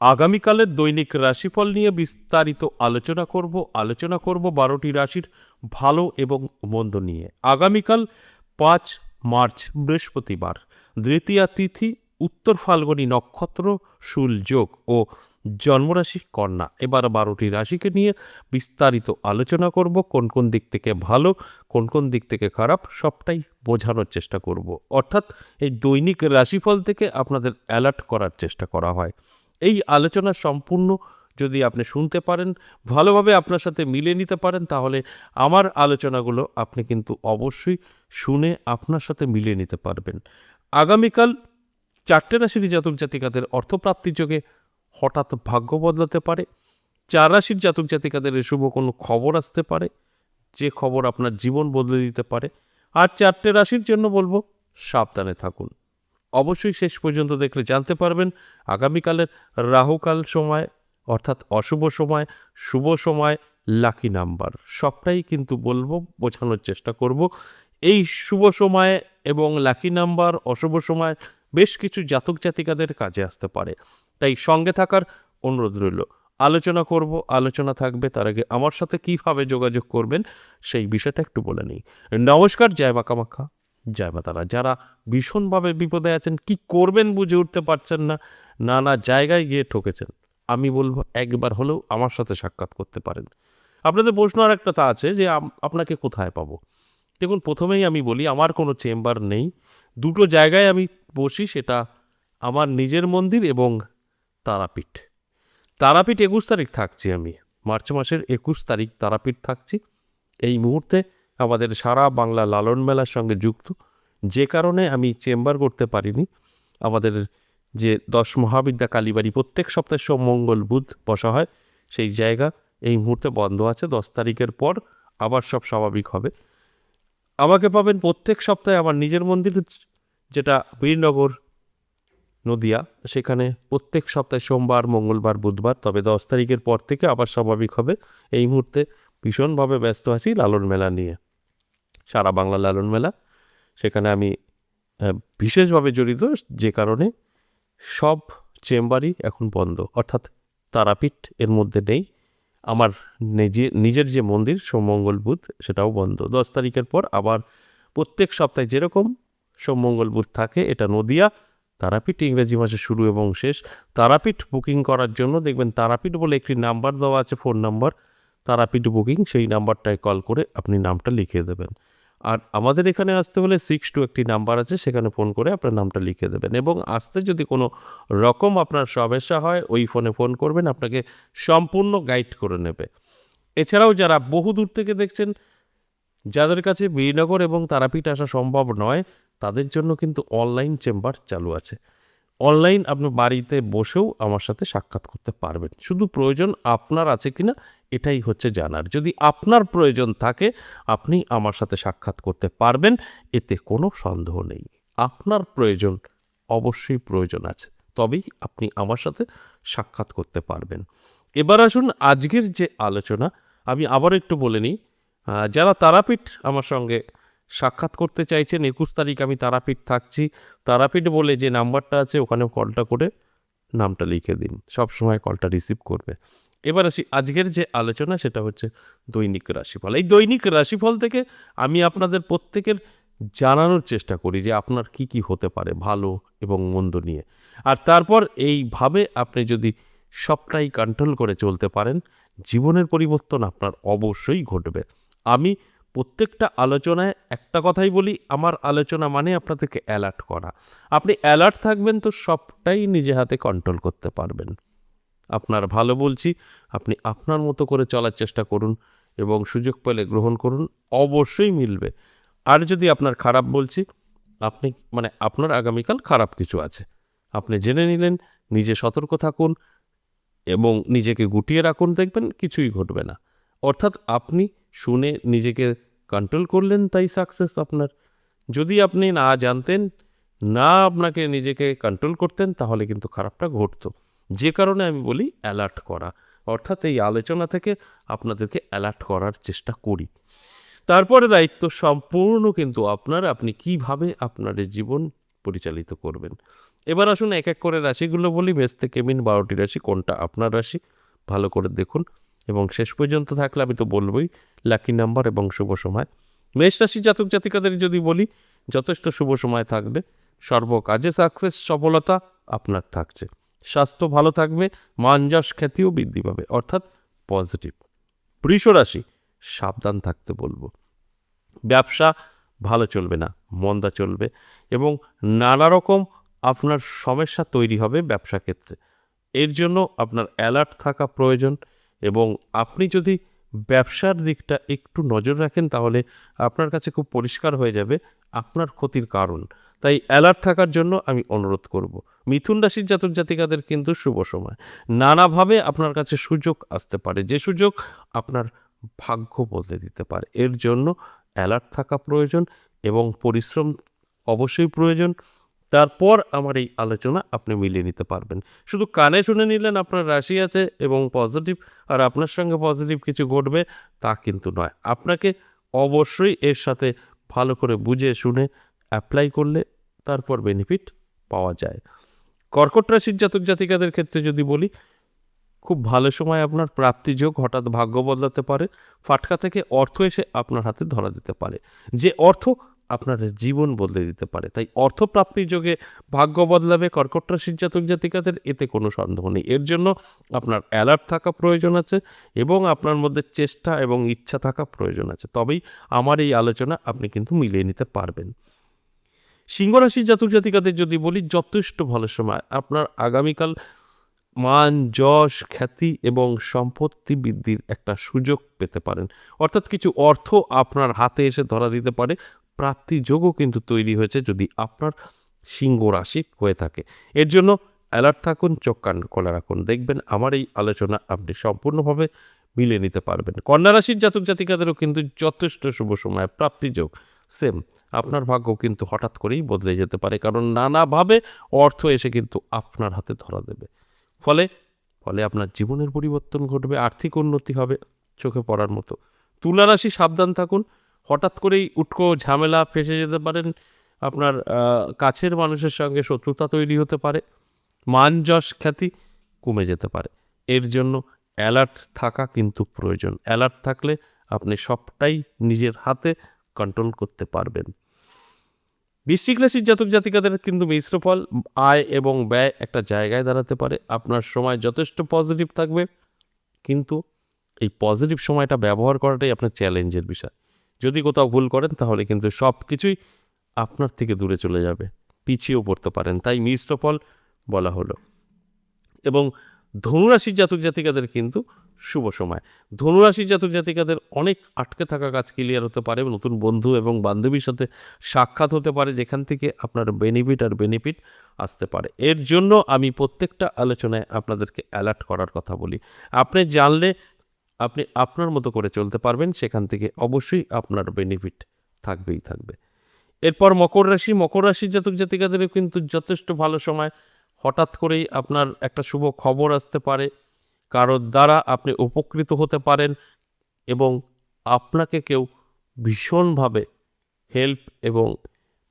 আগামীকালের দৈনিক রাশিফল নিয়ে বিস্তারিত আলোচনা করব 12টি রাশির ভালো এবং মন্দ নিয়ে। আগামীকাল 5 মার্চ বৃহস্পতিবার, দ্বিতীয়া তিথি, উত্তর ফাল্গুনী নক্ষত্র, শূল যোগ ও জন্মরাশি কন্যা। এবার 12টি রাশিকে নিয়ে বিস্তারিত আলোচনা করব। কোন কোন দিক থেকে ভালো, কোন কোন দিক থেকে খারাপ, সবটাই বোঝানোর চেষ্টা করব। অর্থাৎ এই দৈনিক রাশিফল থেকে আপনাদের অ্যালার্ট করার চেষ্টা করা হয়। এই আলোচনা সম্পূর্ণ যদি আপনি শুনতে পারেন, ভালোভাবে আপনার সাথে মিলিয়ে নিতে পারেন, তাহলে আমার আলোচনাগুলো আপনি কিন্তু অবশ্যই শুনে আপনার সাথে মিলিয়ে নিতে পারবেন। আগামীকাল 4টে রাশির জাতক জাতিকাদের অর্থপ্রাপ্তির যোগে হঠাৎ ভাগ্য বদলাতে পারে। 4 রাশির জাতক জাতিকাদের শুভ কোনো খবর আসতে পারে, যে খবর আপনার জীবন বদলে দিতে পারে। আর 4টে রাশির জন্য বলবো সাবধানে থাকুন। অবশ্যই শেষ পর্যন্ত দেখলে জানতে পারবেন আগামীকালের রাহুকাল সময়, অর্থাৎ অশুভ সময়, শুভ সময়, লাকি নাম্বার, সবটাই কিন্তু বলবো, বোঝানোর চেষ্টা করব। এই শুভ সময় এবং লাকি নাম্বার, অশুভ সময় বেশ কিছু জাতক জাতিকাদের কাজে আসতে পারে, তাই সঙ্গে থাকার অনুরোধ রইল। আলোচনা থাকবে। তার আগে আমার সাথে কিভাবে যোগাযোগ করবেন সেই বিষয়টা একটু বলে নিই। নমস্কার, জয় মা কামাখ্যা, জয় মা তারা। যারা ভীষণভাবে বিপদে আছেন, কি করবেন বুঝে উঠতে পারছেন না, নানা জায়গায় গিয়ে ঠকেছেন, আমি বলবো একবার হলেও আমার সাথে সাক্ষাৎ করতে পারেন। আপনাদের প্রশ্ন আর একটা তা আছে যে আপনাকে কোথায় পাবো। দেখুন, প্রথমেই আমি বলি আমার কোনো চেম্বার নেই। দুটো জায়গায় আমি বসি, সেটা আমার নিজের মন্দির এবং তারাপীঠ। 21 তারিখ থাকছি আমি, মার্চ মাসের 21 তারিখ তারাপীঠ থাকছি। এই মুহূর্তে আমাদের সারা বাংলা লালন মেলার সঙ্গে যুক্ত, যে কারণে আমি চেম্বার করতে পারিনি। আমাদের যে 10 মহাবিদ্যা কালীবাড়ি প্রত্যেক সপ্তাহে সোম মঙ্গল বুধ বসা হয়, সেই জায়গা এই মুহূর্তে বন্ধ আছে। 10 তারিখের পর আবার সব স্বাভাবিক হবে। আমাকে পাবেন প্রত্যেক সপ্তাহে আমার নিজের মন্দির, যেটা বীরনগর নদিয়া, সেখানে প্রত্যেক সপ্তাহে সোমবার, মঙ্গলবার, বুধবার। তবে 10 তারিখের পর থেকে আবার স্বাভাবিক হবে। এই মুহূর্তে ভীষণভাবে ব্যস্ত আছি লালন মেলা নিয়ে, সারা বাংলা লালন মেলা, সেখানে আমি বিশেষভাবে জড়িত, যে কারণে সব চেম্বারই এখন বন্ধ, অর্থাৎ তারাপীঠ এর মধ্যে নেই। আমার নিজের যে মন্দির সোম মঙ্গল বুধ, সেটাও বন্ধ। 10 তারিখের পর আবার প্রত্যেক সপ্তাহে যেরকম সোম মঙ্গল বুধ থাকে, এটা নদিয়া তারাপীঠ, ইংরেজি মাসে শুরু এবং শেষ। তারাপীঠ বুকিং করার জন্য দেখবেন তারাপীঠ বলে একটি নাম্বার দেওয়া আছে, ফোন নাম্বার, তারাপীঠ বুকিং, সেই নাম্বারটায় কল করে আপনি নামটা লিখিয়ে দেবেন। আর আমাদের এখানে আসতে হলে 62 একটি নাম্বার আছে, সেখানে ফোন করে আপনার নামটা লিখে দেবেন। এবং আসতে যদি কোনো রকম আপনার সমস্যা হয়, ওই ফোনে ফোন করবেন, আপনাকে সম্পূর্ণ গাইড করে নেবে। এছাড়াও যারা বহু দূর থেকে দেখছেন, যাদের কাছে বীরনগর এবং তারাপীঠ আসা সম্ভব নয়, তাদের জন্য কিন্তু অনলাইন চেম্বার চালু আছে। অনলাইন আপনি বাড়িতে বসেও আমার সাথে সাক্ষাৎ করতে পারবেন। শুধু প্রয়োজন আপনার আছে কিনা এটাই হচ্ছে জানার। যদি আপনার প্রয়োজন থাকে, আপনি আমার সাথে সাক্ষাৎ করতে পারবেন, এতে কোনো সন্দেহ নেই। আপনার প্রয়োজন, অবশ্যই প্রয়োজন আছে, তবেই আপনি আমার সাথে সাক্ষাৎ করতে পারবেন। এবার আসুন আজকের যে আলোচনা, আমি আবার একটু বলে নিই। যারা তারাপীঠ আমার সঙ্গে সাক্ষাৎ করতে চাইছেন, 21 তারিখ আমি তারাপীঠ থাকছি। তারাপীঠ বলে যে নাম্বারটা আছে, ওখানে কলটা করে নামটা লিখে দিন, সবসময় কলটা রিসিভ করবে। এবার আসি আজকের যে আলোচনা, সেটা হচ্ছে দৈনিক রাশিফল। এই দৈনিক রাশিফল থেকে আমি আপনাদের প্রত্যেকের জানানোর চেষ্টা করি যে আপনার কি কি হতে পারে ভালো এবং মন্দ নিয়ে। আর তারপর এইভাবে আপনি যদি সবটাই কন্ট্রোল করে চলতে পারেন, জীবনের পরিবর্তন আপনার অবশ্যই ঘটবে। আমি প্রত্যেকটা আলোচনায় একটা কথাই বলি, আমার আলোচনা মানে আপনাদেরকে অ্যালার্ট করা। আপনি অ্যালার্ট থাকবেন তো সবটাই নিজে হাতে কন্ট্রোল করতে পারবেন। আপনার ভালো বলছি, আপনি আপনার মতো করে চলার চেষ্টা করুন এবং সুযোগ পেলে গ্রহণ করুন, অবশ্যই মিলবে। আর যদি আপনার খারাপ বলছি, আপনি আপনার আগামীকাল খারাপ কিছু আছে, আপনি জেনে নিলেন, নিজে সতর্ক থাকুন এবং নিজেকে গুটিয়ে রাখুন, দেখবেন কিছুই ঘটবে না। অর্থাৎ আপনি শুনে নিজেকে কন্ট্রোল করলেন, তাই সাকসেস আপনার। যদি আপনি না জানতেন, না আপনাকে নিজেকে কন্ট্রোল করতেন, তাহলে কিন্তু খারাপটা ঘটতো। যে কারণে আমি বলি অ্যালার্ট করা, অর্থাৎ এই আলোচনা থেকে আপনাদেরকে অ্যালার্ট করার চেষ্টা করি। তারপরে দায়িত্ব সম্পূর্ণ কিন্তু আপনার, আপনি কিভাবে আপনার জীবন পরিচালিত করবেন। এবার আসুন এক এক করে রাশিগুলো বলি। মেষ থেকে মিন 12টি রাশি, কোনটা আপনার রাশি ভালো করে দেখুন এবং শেষ পর্যন্ত থাকলে আমি তো বলবই লাকি নাম্বার এবং শুভ সময়। মেষ রাশি জাতক জাতিকাদের যদি বলি, যথেষ্ট শুভ সময় থাকবে, সর্বকাজে সাকসেস সফলতা আপনার থাকছে, স্বাস্থ্য ভালো থাকবে, মান যশ খ্যাতিও বৃদ্ধি পাবে, অর্থাৎ পজিটিভ। বৃষ রাশি সাবধান থাকতে বলবো, ব্যবসা ভালো চলবে না, মন্দা চলবে এবং নানা রকম আপনার সমস্যা তৈরি হবে ব্যবসা ক্ষেত্রে। এর জন্য আপনার অ্যালার্ট থাকা প্রয়োজন এবং আপনি যদি ব্যবসার দিকটা একটু নজর রাখেন তাহলে আপনার কাছে খুব পরিষ্কার হয়ে যাবে আপনার ক্ষতির কারণ। তাই অ্যালার্ট থাকার জন্য আমি অনুরোধ করব। মিথুন রাশির জাতক জাতিকাদের কিন্তু শুভ সময়, নানাভাবে আপনার কাছে সুযোগ আসতে পারে, যে সুযোগ আপনার ভাগ্য বদলে দিতে পারে। এর জন্য অ্যালার্ট থাকা প্রয়োজন এবং পরিশ্রম অবশ্যই প্রয়োজন। তারপর আমার এই আলোচনা আপনি মিলিয়ে নিতে পারবেন। শুধু কানে শুনে নিলেন আপনার রাশি আছে এবং পজিটিভ আর আপনার সঙ্গে পজিটিভ কিছু ঘটবে তা কিন্তু নয়। আপনাকে অবশ্যই এর সাথে ভালো করে বুঝে শুনে অ্যাপ্লাই করলে তারপর বেনিফিট পাওয়া যায়। কর্কট রাশির জাতক জাতিকাদের ক্ষেত্রে যদি বলি, খুব ভালো সময় আপনার প্রাপ্তিযোগ, হঠাৎ ভাগ্য বদলাতে পারে, ফাটকা থেকে অর্থ এসে আপনার হাতে ধরা দিতে পারে, যে অর্থ আপনার জীবন বদলে দিতে পারে। তাই অর্থপ্রাপ্তির যোগে ভাগ্য বদলাবে কর্কট রাশির জাতক জাতিকাদের, এতে কোনো সন্দেহ নেই। এর জন্য আপনার অ্যালার্ট থাকা প্রয়োজন আছে এবং আপনার মধ্যে চেষ্টা এবং ইচ্ছা থাকা প্রয়োজন আছে, তবেই আমার এই আলোচনা আপনি কিন্তু মিলিয়ে নিতে পারবেন। সিংহ রাশির জাতক জাতিকাদের যদি বলি, যথেষ্ট ভালো সময়, আপনার আগামীকাল মান যশ খ্যাতি এবং সম্পত্তি বৃদ্ধির একটা সুযোগ পেতে পারেন, অর্থাৎ কিছু অর্থ আপনার হাতে এসে ধরা দিতে পারে। প্রাপ্তি যোগও কিন্তু তৈরি হয়েছে যদি আপনার সিংহ রাশি হয়ে থাকে। এর জন্য অ্যালার্ট থাকুন, চোখ কান খোলা রাখুন, দেখবেন আমার এই আলোচনা আপনি সম্পূর্ণভাবে মিলিয়ে নিতে পারবেন। কন্যা রাশির জাতক জাতিকাদেরও কিন্তু যথেষ্ট শুভ সময়, প্রাপ্তি যোগ সেম। আপনার ভাগ্য কিন্তু হঠাৎ করেই বদলে যেতে পারে, কারণ নানাভাবে অর্থ এসে কিন্তু আপনার হাতে ধরা দেবে। ফলে ফলে আপনার জীবনের পরিবর্তন ঘটবে, আর্থিক উন্নতি হবে চোখে পড়ার মতো। তুলা রাশি সাবধান থাকুন, হঠাৎ করেই উটকো ঝামেলা ফেসে যেতে পারেন, আপনার কাছের মানুষের সঙ্গে শত্রুতা তৈরি হতে পারে, মান যশ খ্যাতি কমে যেতে পারে। এর জন্য অ্যালার্ট থাকা কিন্তু প্রয়োজন। অ্যালার্ট থাকলে আপনি সবটাই নিজের হাতে কন্ট্রোল করতে পারবেন। বৃশ্চিক রাশির জাতক জাতিকাদের কিন্তু মিশ্র ফল, আয় এবং ব্যয় একটা জায়গায় দাঁড়াতে পারে। আপনার সময় যথেষ্ট পজিটিভ থাকবে, কিন্তু এই পজিটিভ সময়টা ব্যবহার করাটাই আপনার চ্যালেঞ্জের বিষয়। যদি কোথাও ভুল করেন তাহলে কিন্তু সব কিছুই আপনার থেকে দূরে চলে যাবে, পিছিয়েও পড়তে পারেন, তাই মিশ্র ফল বলা হলো। এবং ধনুরাশির জাতক জাতিকাদের কিন্তু শুভ সময়। ধনুরাশির জাতক জাতিকাদের অনেক আটকে থাকা কাজ ক্লিয়ার হতে পারে, নতুন বন্ধু এবং বান্ধবীর সাথে সাক্ষাৎ হতে পারে, যেখান থেকে আপনার বেনিফিট আসতে পারে। এর জন্য আমি প্রত্যেকটা আলোচনায় আপনাদেরকে অ্যালার্ট করার কথা বলি। আপনি জানলে আপনি আপনার মতো করে চলতে পারবেন, সেখান থেকে অবশ্যই আপনার বেনিফিট থাকবেই থাকবে। এরপর মকর রাশি, মকর রাশির জাতক জাতিকাদেরও কিন্তু যথেষ্ট ভালো সময়। হঠাৎ করেই আপনার একটা শুভ খবর আসতে পারে, কারোর দ্বারা আপনি উপকৃত হতে পারেন এবং আপনাকে কেউ ভীষণভাবে হেল্প এবং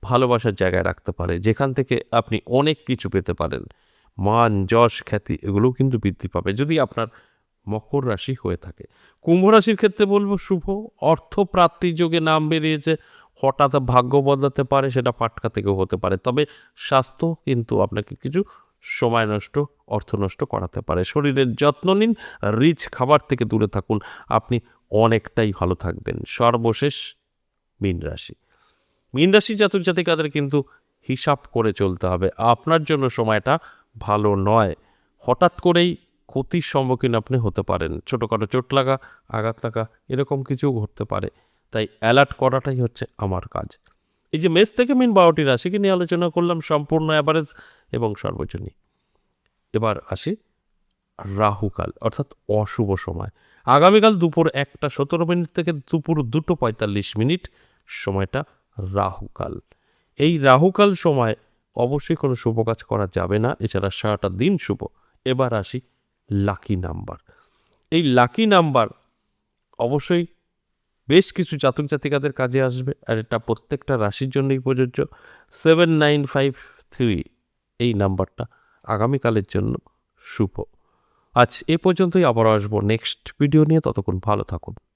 ভালোবাসার জায়গায় রাখতে পারে, যেখান থেকে আপনি অনেক কিছু পেতে পারেন। মান যশ খ্যাতি এগুলোও কিন্তু বৃদ্ধি পাবে যদি আপনার মকর রাশি হয়ে থাকে। কুম্ভ রাশির ক্ষেত্রে বলবো শুভ, অর্থ প্রাপ্তির যোগে নাম বেরিয়েছে, হঠাৎ ভাগ্য বদলাতে পারে, সেটা ফাটকা থেকেও হতে পারে, তবে স্বাস্থ্য কিন্তু আপনাকে কিছু সময় নষ্ট, অর্থ নষ্ট করাতে পারে। শরীরের যত্ন নিন, রিচ খাবার থেকে দূরে থাকুন, আপনি অনেকটাই ভালো থাকবেন। সর্বশেষ মীন রাশি, মীন রাশি জাতক জাতিকাদের কিন্তু হিসাব করে চলতে হবে। আপনার জন্য সময়টা ভালো নয়, হঠাৎ করেই ক্ষতির সম্মুখীন আপনি হতে পারেন, ছোটোখাটো চোট লাগা, আঘাত লাগা এরকম কিছু ঘটতে পারে, তাই অ্যালার্ট করাটাই হচ্ছে আমার কাজ। এই যে মেষ থেকে মিন 12টি রাশিকে নিয়ে আলোচনা করলাম, সম্পূর্ণ অ্যাভারেজ এবং সর্বজনীন। এবার আসি রাহুকাল, অর্থাৎ অশুভ সময়। আগামীকাল দুপুর 1:17 থেকে দুপুর 2:45 সময়টা রাহুকাল। এই রাহুকাল সময় অবশ্যই কোনো শুভ কাজ করা যাবে না, এছাড়া সারাটা দিন শুভ। এবার আসি লাকি নাম্বার। এই লাকি নাম্বার অবশ্যই বেশ কিছু জাতক জাতিকাদের কাজে আসবে, আর এটা প্রত্যেকটা রাশির জন্যই প্রযোজ্য। 7953 এই নাম্বারটা আগামীকালের জন্য শুভ। আজ এ পর্যন্তই, আবার আসবো নেক্সট ভিডিও নিয়ে। ততক্ষণ ভালো থাকুন।